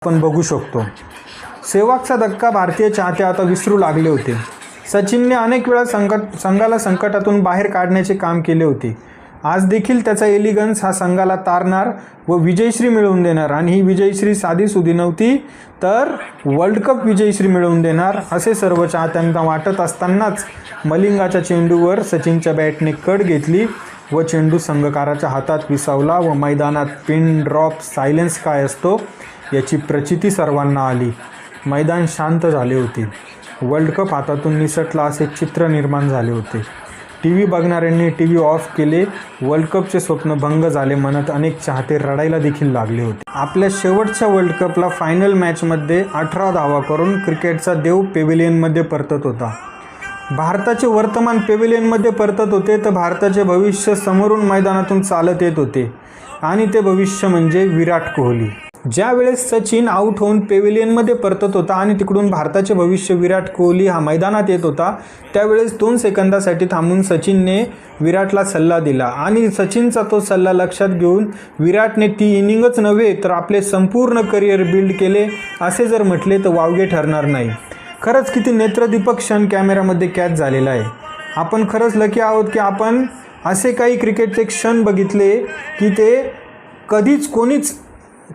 आपण बघू शकतो. सेहवागचा धक्का भारतीय चाहते आता विसरू लागले होते. सचिनने अनेक वेळा संघाला संकटातून बाहेर काढण्याचे काम केले होते. आज देखील त्याचा एलिगन्स हा संघाला तारणार व विजयश्री मिळवून देणार आणि ही विजयश्री साधीसुधी नव्हती तर वर्ल्ड कप विजयश्री मिळवून देणार असे सर्व चाहत्यांना वाटत असतानाच मलिंगाच्या चेंडूवर सचिनच्या बॅटने कड घेतली व चेंडू संघकाराच्या हातात विसावला व मैदानात पिन ड्रॉप सायलेन्स काय असतो याची प्रचिती सर्वांना आली. मैदान शांत झाले होते. वर्ल्ड कप हातातून निसटला असे चित्र निर्माण झाले होते. टीव्ही बघणाऱ्यांनी टीव्ही ऑफ केले. वर्ल्ड कपचे स्वप्न भंग झाले म्हणत अनेक चाहते रडायला देखील लागले होते. आपल्या शेवटच्या वर्ल्ड कपला फायनल मॅचमध्ये 18 धावा करून क्रिकेटचा देव पेव्हिलियनमध्ये परतत होता. भारताचे वर्तमान पेव्हिलियनमध्ये परतत होते तर भारताचे भविष्य समोरून मैदानातून चालत येत होते आणि ते भविष्य म्हणजे विराट कोहली. ज्या वेळेस सचिन आऊट होऊन पेव्हिलियनमध्ये परतत होता आणि तिकडून भारताचे भविष्य विराट कोहली हा मैदानात येत होता त्यावेळेस 2 सेकंदासाठी थांबून सचिनने विराटला सल्ला दिला आणि सचिनचा तो सल्ला लक्षात घेऊन विराटने ती इनिंगच नव्हे तर आपले संपूर्ण करिअर बिल्ड केले असे जर म्हटले तर वावगे ठरणार नाही. खरंच किती नेत्रदीपक क्षण कॅमेऱ्यामध्ये कॅच झालेला आहे. आपण खरंच लकी आहोत की आपण असे काही क्रिकेटचे क्षण बघितले की ते कधीच कोणीच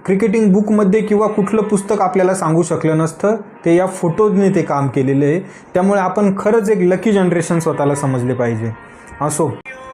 क्रिकेटिंग बुकमध्ये किंवा कुठलं पुस्तक आपल्याला सांगू शकलं नसतं. ते या फोटोजने ते काम केलेलं आहे. त्यामुळे आपण खरंच एक लकी जनरेशन स्वतःला समजले पाहिजे. असो.